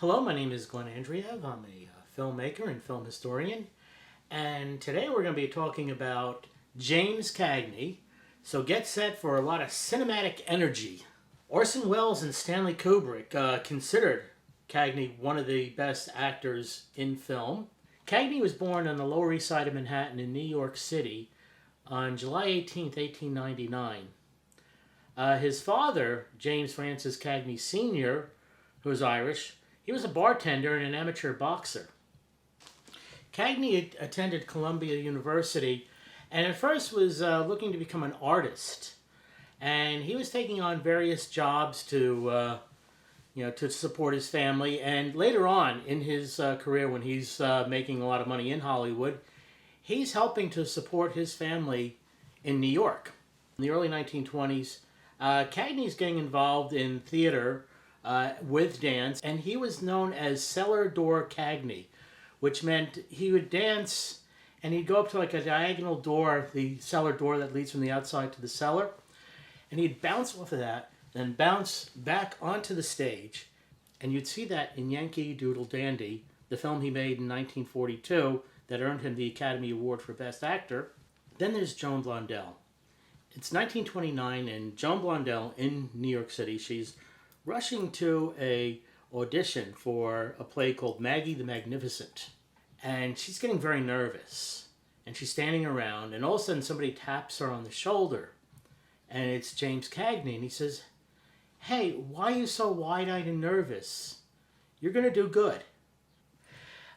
Hello, my name is Glenn Andreiev. I'm a filmmaker and film historian, and today we're going to be talking about James Cagney. So get set for a lot of cinematic energy. Orson Welles and Stanley Kubrick considered Cagney one of the best actors in film. Cagney was born on the Lower East Side of Manhattan in New York City on July 18th, 1899. His father, James Francis Cagney Sr., who was Irish, he was a bartender and an amateur boxer. Cagney attended Columbia University and at first was looking to become an artist. And he was taking on various jobs to support his family. And later on in his career, when he's making a lot of money in Hollywood, he's helping to support his family in New York. In the early 1920s, Cagney's getting involved in theater with dance, and he was known as Cellar Door Cagney, which meant he would dance and he'd go up to like a diagonal door, the cellar door that leads from the outside to the cellar, and he'd bounce off of that, then bounce back onto the stage, and you'd see that in Yankee Doodle Dandy, the film he made in 1942 that earned him the Academy Award for Best Actor. Then there's Joan Blondell. It's 1929, and Joan Blondell in New York City, she's rushing to a audition for a play called Maggie the Magnificent. And she's getting very nervous. And she's standing around, and all of a sudden somebody taps her on the shoulder. And it's James Cagney, and he says, "Hey, why are you so wide-eyed and nervous? You're going to do good."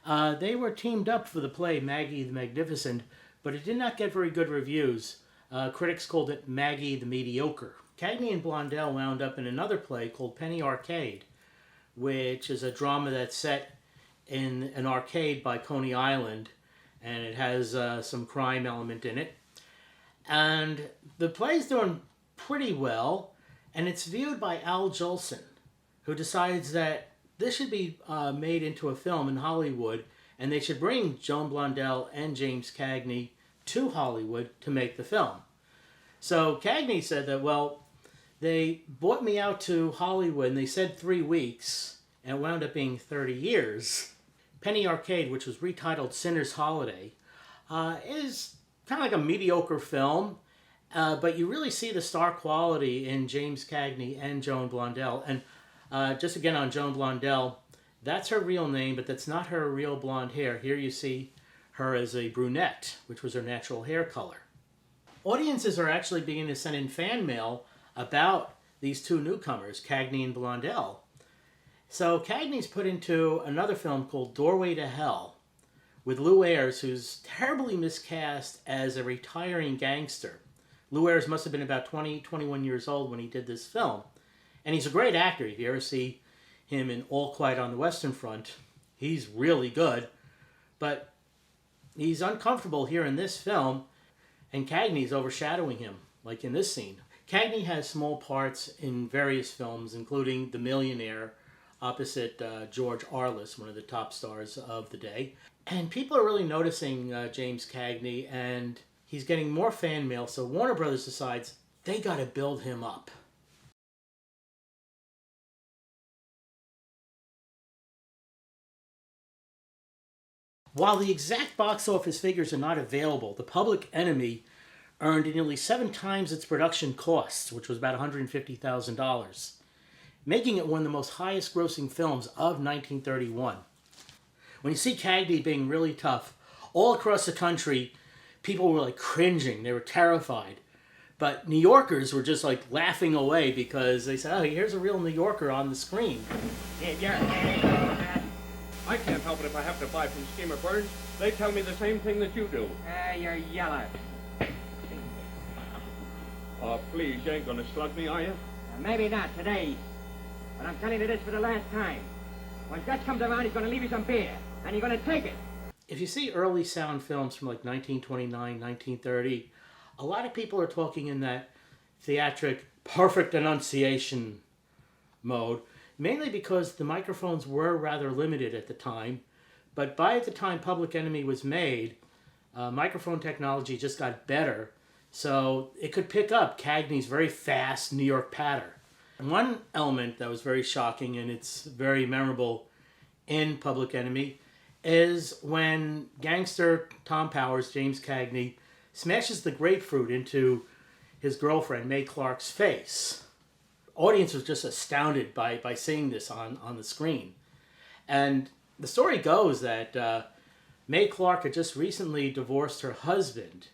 They were teamed up for the play Maggie the Magnificent, but it did not get very good reviews. Critics called it Maggie the Mediocre. Cagney and Blondell wound up in another play called Penny Arcade, which is a drama that's set in an arcade by Coney Island, and it has some crime element in it. And the play's doing pretty well, and it's viewed by Al Jolson, who decides that this should be made into a film in Hollywood, and they should bring Joan Blondell and James Cagney to Hollywood to make the film. So Cagney said that, well, they bought me out to Hollywood, and they said 3 weeks, and it wound up being 30 years. Penny Arcade, which was retitled Sinner's Holiday, is kind of like a mediocre film, but you really see the star quality in James Cagney and Joan Blondell. And just again on Joan Blondell, that's her real name, but that's not her real blonde hair. Here you see her as a brunette, which was her natural hair color. Audiences are actually beginning to send in fan mail about these two newcomers, Cagney and Blondell. So Cagney's put into another film called Doorway to Hell with Lew Ayres, who's terribly miscast as a retiring gangster. Lew Ayres must have been about 20, 21 years old when he did this film. And he's a great actor. If you ever see him in All Quiet on the Western Front, he's really good. But he's uncomfortable here in this film, and Cagney's overshadowing him, like in this scene. Cagney has small parts in various films, including The Millionaire, opposite George Arliss, one of the top stars of the day. And people are really noticing James Cagney, and he's getting more fan mail, so Warner Brothers decides they got to build him up. While the exact box office figures are not available, The Public Enemy earned nearly 7 times its production costs, which was about $150,000, making it one of the most highest grossing films of 1931. When you see Cagney being really tough, all across the country, people were like cringing. They were terrified. But New Yorkers were just like laughing away because they said, "Oh, here's a real New Yorker on the screen." I can't help it if I have to buy from Steamer Birds. They tell me the same thing that you do. You're yellow. Please, you ain't gonna slug me, are you? Maybe not today, but I'm telling you this for the last time. When Gus comes around, he's gonna leave you some beer, and you're gonna take it. If you see early sound films from like 1929, 1930, a lot of people are talking in that theatric, perfect enunciation mode, mainly because the microphones were rather limited at the time. But by the time Public Enemy was made, microphone technology just got better, so it could pick up Cagney's very fast New York patter. And one element that was very shocking, and it's very memorable, in Public Enemy is when gangster Tom Powers, James Cagney, smashes the grapefruit into his girlfriend, Mae Clark's face. Audience was just astounded by seeing this on the screen. And the story goes that Mae Clark had just recently divorced her husband,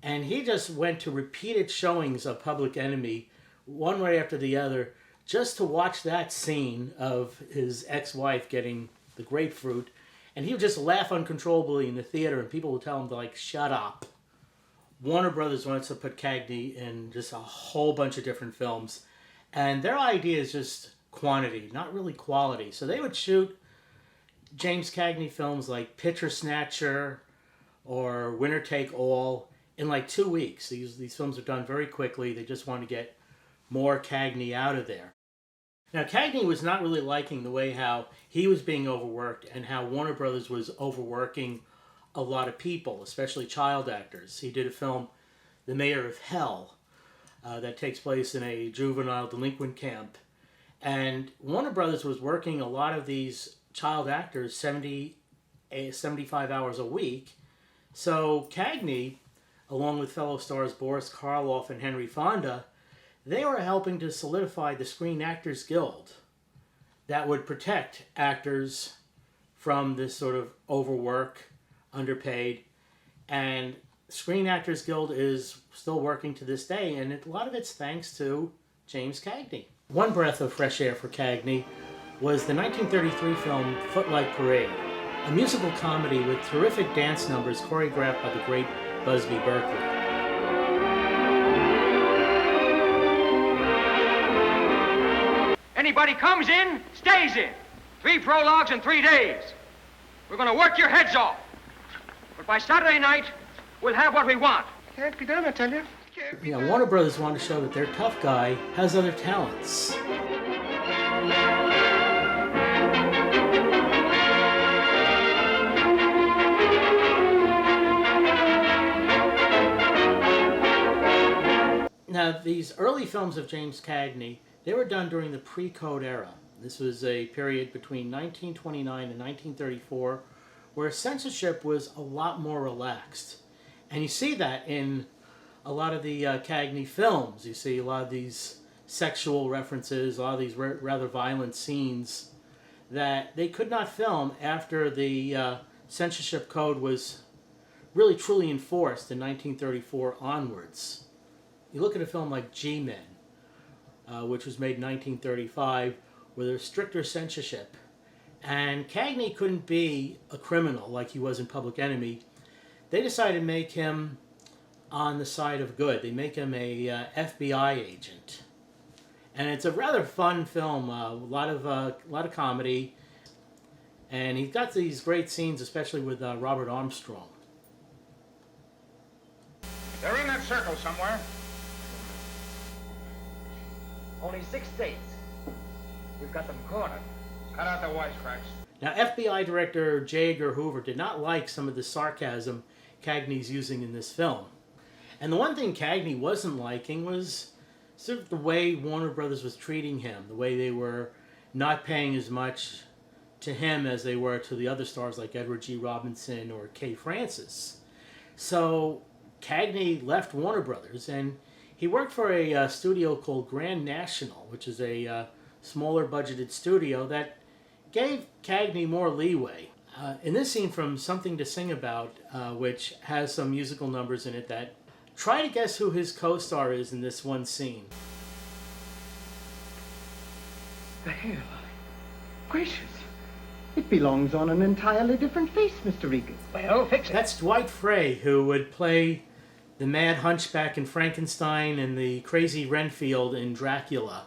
and he just went to repeated showings of Public Enemy, one right after the other, just to watch that scene of his ex-wife getting the grapefruit. And he would just laugh uncontrollably in the theater, and people would tell him to, like, shut up. Warner Brothers wants to put Cagney in just a whole bunch of different films. And their idea is just quantity, not really quality. So they would shoot James Cagney films like Picture Snatcher or Winner Take All in like 2 weeks. These films are done very quickly. They just want to get more Cagney out of there. Now, Cagney was not really liking the way how he was being overworked and how Warner Brothers was overworking a lot of people, especially child actors. He did a film, The Mayor of Hell, that takes place in a juvenile delinquent camp. And Warner Brothers was working a lot of these child actors 75 hours a week. So Cagney, along with fellow stars Boris Karloff and Henry Fonda, they were helping to solidify the Screen Actors Guild that would protect actors from this sort of overwork, underpaid. And Screen Actors Guild is still working to this day, and a lot of it's thanks to James Cagney. One breath of fresh air for Cagney was the 1933 film Footlight Parade, a musical comedy with terrific dance numbers choreographed by the great Busby Berkeley. Anybody comes in, stays in. 3 prologues in 3 days. We're going to work your heads off. But by Saturday night, we'll have what we want. Can't be done, I tell you. Yeah, Warner Brothers wanted to show that their tough guy has other talents. Now, these early films of James Cagney, they were done during the pre-code era. This was a period between 1929 and 1934 where censorship was a lot more relaxed. And you see that in a lot of the Cagney films. You see a lot of these sexual references, a lot of these rather violent scenes that they could not film after the censorship code was really truly enforced in 1934 onwards. You look at a film like G-Men, which was made in 1935, where there's stricter censorship. And Cagney couldn't be a criminal like he was in Public Enemy. They decided to make him on the side of good. They make him a FBI agent. And it's a rather fun film, a lot of comedy. And he's got these great scenes, especially with Robert Armstrong. They're in that circle somewhere. Only 6 states. We've got them cornered. Cut out the wisecracks. Now, FBI Director J. Edgar Hoover did not like some of the sarcasm Cagney's using in this film. And the one thing Cagney wasn't liking was sort of the way Warner Brothers was treating him, the way they were not paying as much to him as they were to the other stars like Edward G. Robinson or Kay Francis. So Cagney left Warner Brothers and he worked for a studio called Grand National, which is a smaller budgeted studio that gave Cagney more leeway. In this scene from Something to Sing About, which has some musical numbers in it that try to guess who his co-star is in this one scene. The hairline. Gracious. It belongs on an entirely different face, Mr. Regan. Well, fix it. That's Dwight Frey, who would play the mad hunchback in Frankenstein and the crazy Renfield in Dracula.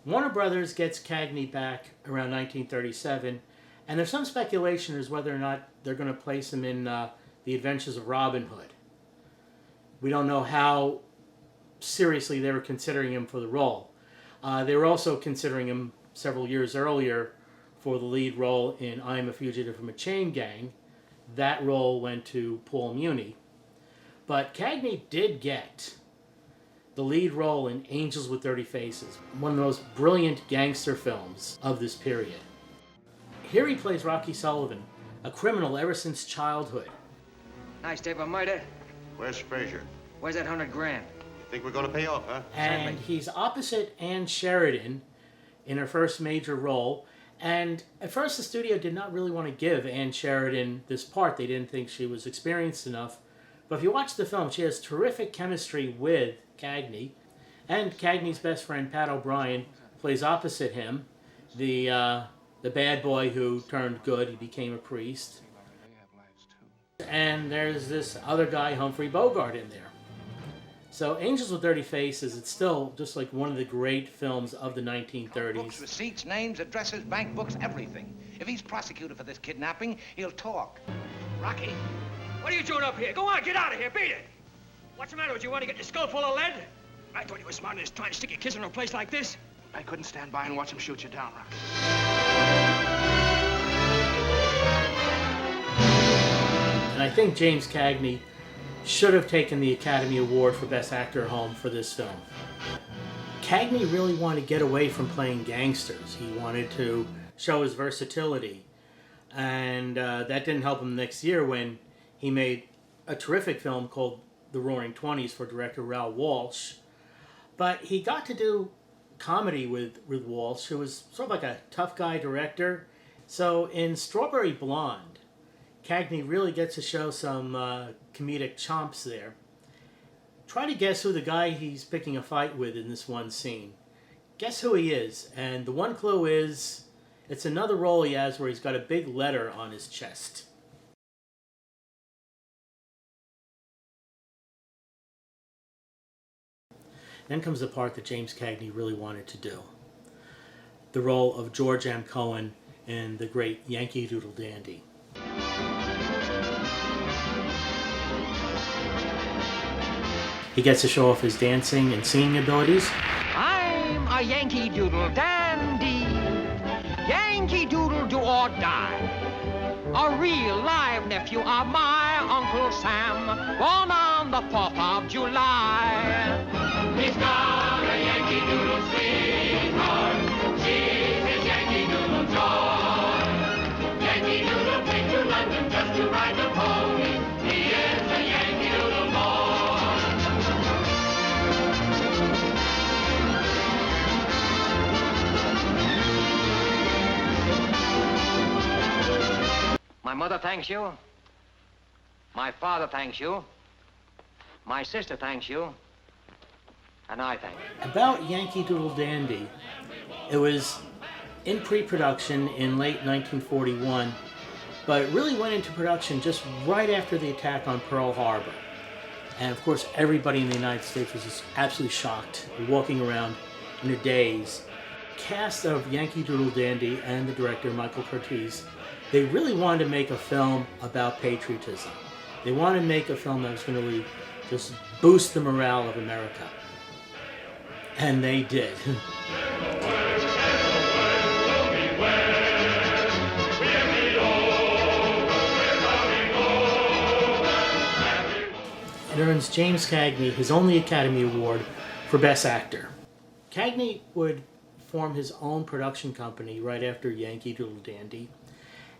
Warner Brothers gets Cagney back around 1937, and there's some speculation as whether or not they're going to place him in The Adventures of Robin Hood. We don't know how seriously they were considering him for the role. They were also considering him several years earlier for the lead role in I Am a Fugitive from a Chain Gang. That role went to Paul Muni. But Cagney did get the lead role in Angels with Dirty Faces, one of the most brilliant gangster films of this period. Here he plays Rocky Sullivan, a criminal ever since childhood. Nice day for murder. Where's Frazier? Where's that $100,000? You think we're gonna pay off, huh? And he's opposite Ann Sheridan in her first major role. And at first the studio did not really want to give Ann Sheridan this part. They didn't think she was experienced enough. But if you watch the film, she has terrific chemistry with Cagney. And Cagney's best friend, Pat O'Brien, plays opposite him. The bad boy who turned good. He became a priest. And there's this other guy, Humphrey Bogart, in there. So Angels with Dirty Faces, it's still just like one of the great films of the 1930s. Books, receipts, names, addresses, bank books, everything. If he's prosecuted for this kidnapping, he'll talk. Rocky, what are you doing up here? Go on, get out of here, beat it! What's the matter with you? Want to get your skull full of lead? I thought you were smart enough trying to stick your kids in a place like this. I couldn't stand by and watch him shoot you down, Rocky. And I think James Cagney should have taken the Academy Award for Best Actor home for this film. Cagney really wanted to get away from playing gangsters. He wanted to show his versatility. And that didn't help him next year when he made a terrific film called The Roaring Twenties for director Raoul Walsh. But he got to do comedy with Walsh, who was sort of like a tough guy director. So in Strawberry Blonde, Cagney really gets to show some comedic chomps there. Try to guess who the guy he's picking a fight with in this one scene. Guess who he is. And the one clue is, it's another role he has where he's got a big letter on his chest. Then comes the part that James Cagney really wanted to do. The role of George M. Cohan in the great Yankee Doodle Dandy. He gets to show off his dancing and singing abilities. I'm a Yankee Doodle dandy. Yankee Doodle do or die. A real live nephew of my Uncle Sam, born on the 4th of July. He's got a Yankee Doodle sweetheart. She's his Yankee Doodle joy. Yankee Doodle takes to London just to ride the pony. He is a Yankee Doodle boy. My mother thanks you. My father thanks you. My sister thanks you. And I thank you. About Yankee Doodle Dandy, it was in pre-production in late 1941, but it really went into production just right after the attack on Pearl Harbor. And of course, everybody in the United States was just absolutely shocked, walking around in a daze. Cast of Yankee Doodle Dandy and the director, Michael Curtiz, they really wanted to make a film about patriotism. They wanted to make a film that was going to really just boost the morale of America. And they did. It earns James Cagney his only Academy Award for Best Actor. Cagney would form his own production company right after Yankee Doodle Dandy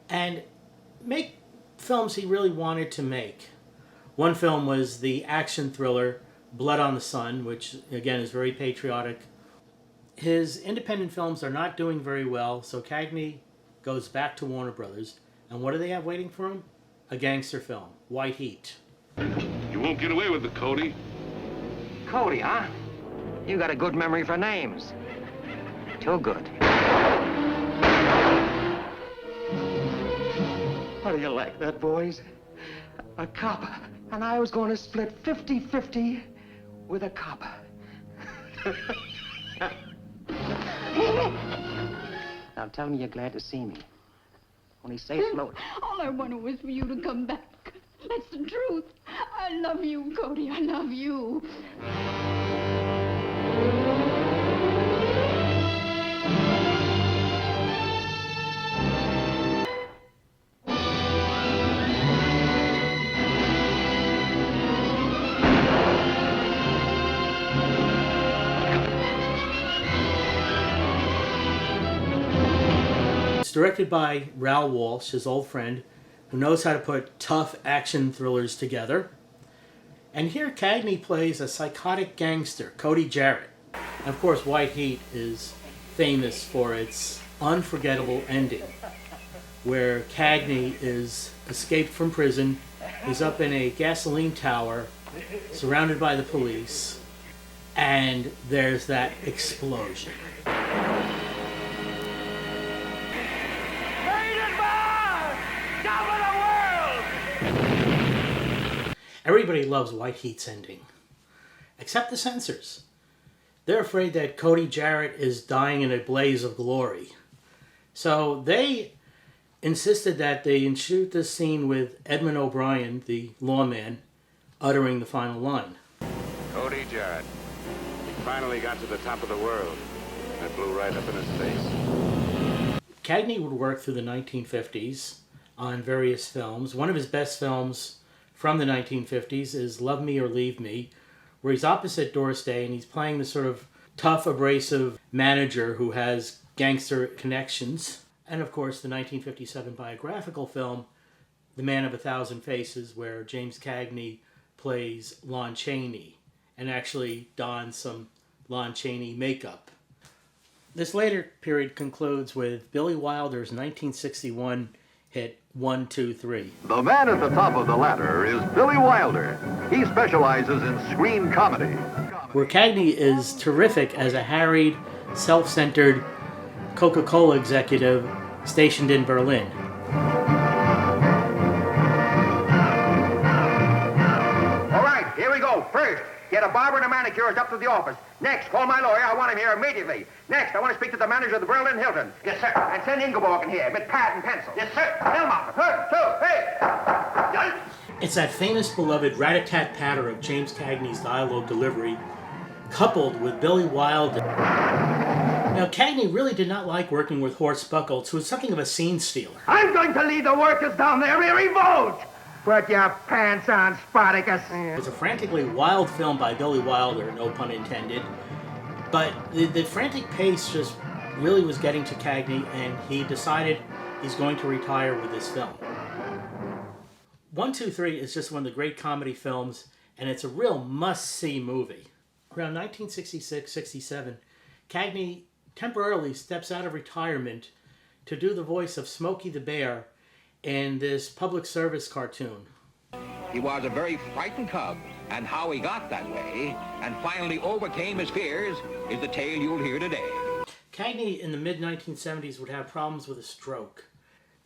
and make films he really wanted to make. One film was the action thriller Blood on the Sun, which again is very patriotic. His independent films are not doing very well, so Cagney goes back to Warner Brothers. And what do they have waiting for him? A gangster film, White Heat. You won't get away with it, Cody. Cody, huh? You got a good memory for names. Too good. How do you like that, boys? A copper. And I was going to split 50-50 with a copper. Now tell me you're glad to see me. Only say it slowly. All I wanted was for you to come back. That's the truth. I love you, Cody. I love you. directed by Raoul Walsh, his old friend, who knows how to put tough action thrillers together. And here Cagney plays a psychotic gangster, Cody Jarrett. And of course, White Heat is famous for its unforgettable ending, where Cagney is escaped from prison. He's up in a gasoline tower, surrounded by the police, and there's that explosion. Everybody loves White Heat's ending, except the censors. They're afraid that Cody Jarrett is dying in a blaze of glory. So they insisted that they shoot this scene with Edmund O'Brien, the lawman, uttering the final line. Cody Jarrett. He finally got to the top of the world. And it blew right up in his face. Cagney would work through the 1950s on various films. One of his best films from the 1950s is Love Me or Leave Me, where he's opposite Doris Day and he's playing the sort of tough, abrasive manager who has gangster connections. And of course, the 1957 biographical film, The Man of a Thousand Faces, where James Cagney plays Lon Chaney and actually dons some Lon Chaney makeup. This later period concludes with Billy Wilder's 1961 hit 1, 2, 3. The man at the top of the ladder is Billy Wilder. He specializes in screen comedy. Where Cagney is terrific as a harried, self-centered Coca-Cola executive stationed in Berlin. All right, here we go. First, get a barber and a manicurist up to the office. Next, call my lawyer. I want him here immediately. Next, I want to speak to the manager of the Berlin Hilton. Yes, sir. And send Ingeborg in here with pad and pencil. Yes, sir. Elma. 1, 2, hey. It's that famous, beloved rat-a-tat-patter of James Cagney's dialogue delivery, coupled with Billy Wilder. Now, Cagney really did not like working with Horst Buchholz, who was something of a scene stealer. I'm going to lead the workers down there in revolt. Put your pants on, Spartacus. It was a frantically wild film by Billy Wilder, no pun intended. But the frantic pace just really was getting to Cagney, and he decided he's going to retire with this film. 1, 2, 3 is just one of the great comedy films, and it's a real must-see movie. Around 1966-67, Cagney temporarily steps out of retirement to do the voice of Smokey the Bear in this public service cartoon. He was a very frightened cub, and how he got that way and finally overcame his fears is the tale you'll hear today. Cagney in the mid-1970s would have problems with a stroke.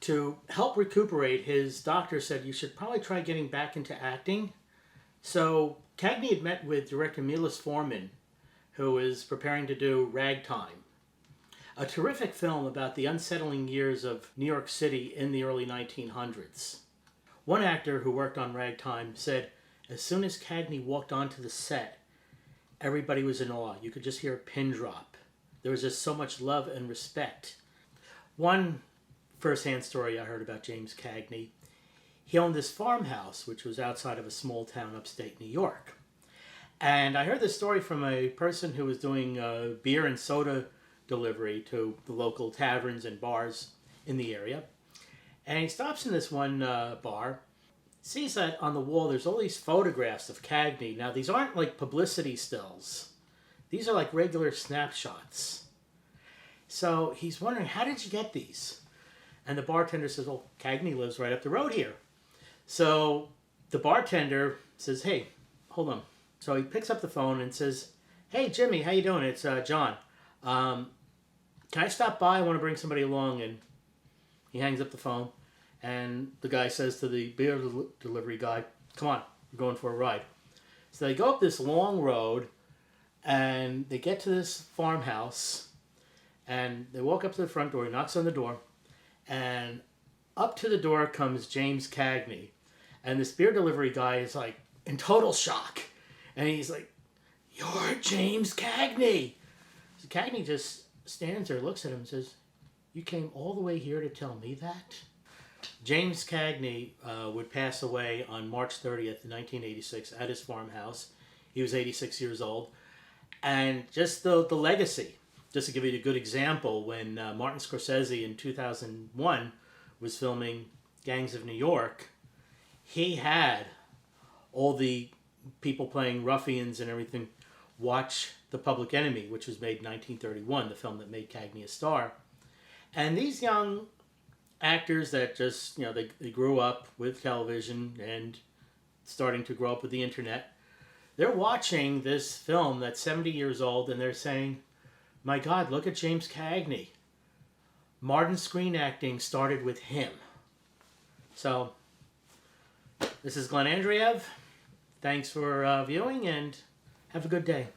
To help recuperate, his doctor said, you should probably try getting back into acting. So Cagney had met with director Milos Forman, who is preparing to do Ragtime, a terrific film about the unsettling years of New York City in the early 1900s. One actor who worked on Ragtime said, as soon as Cagney walked onto the set, everybody was in awe. You could just hear a pin drop. There was just so much love and respect. One first-hand story I heard about James Cagney, he owned this farmhouse, which was outside of a small town upstate New York. And I heard this story from a person who was doing beer and soda delivery to the local taverns and bars in the area. And he stops in this one bar, sees that on the wall there's all these photographs of Cagney. Now, these aren't like publicity stills. These are like regular snapshots. So he's wondering, how did you get these? And the bartender says, well, Cagney lives right up the road here. So the bartender says, hey, hold on. So he picks up the phone and says, hey, Jimmy, how you doing? It's John. Can I stop by? I want to bring somebody along. And he hangs up the phone. And the guy says to the beer delivery guy, come on, we're going for a ride. So they go up this long road, and they get to this farmhouse, and they walk up to the front door. He knocks on the door, and up to the door comes James Cagney. And this beer delivery guy is like in total shock. And he's like, you're James Cagney. So Cagney just stands there, looks at him, and says, you came all the way here to tell me that? James Cagney would pass away on March 30th, 1986 at his farmhouse. He was 86 years old. And just the legacy just to give you a good example, when Martin Scorsese in 2001 was filming Gangs of New York, he had all the people playing ruffians and everything watch The Public Enemy, which was made in 1931, the film that made Cagney a star. And these young actors that just, they grew up with television and starting to grow up with the internet, they're watching this film that's 70 years old and they're saying, my God, look at James Cagney. Modern screen acting started with him. So, this is Glenn Andreiev. Thanks for viewing and have a good day.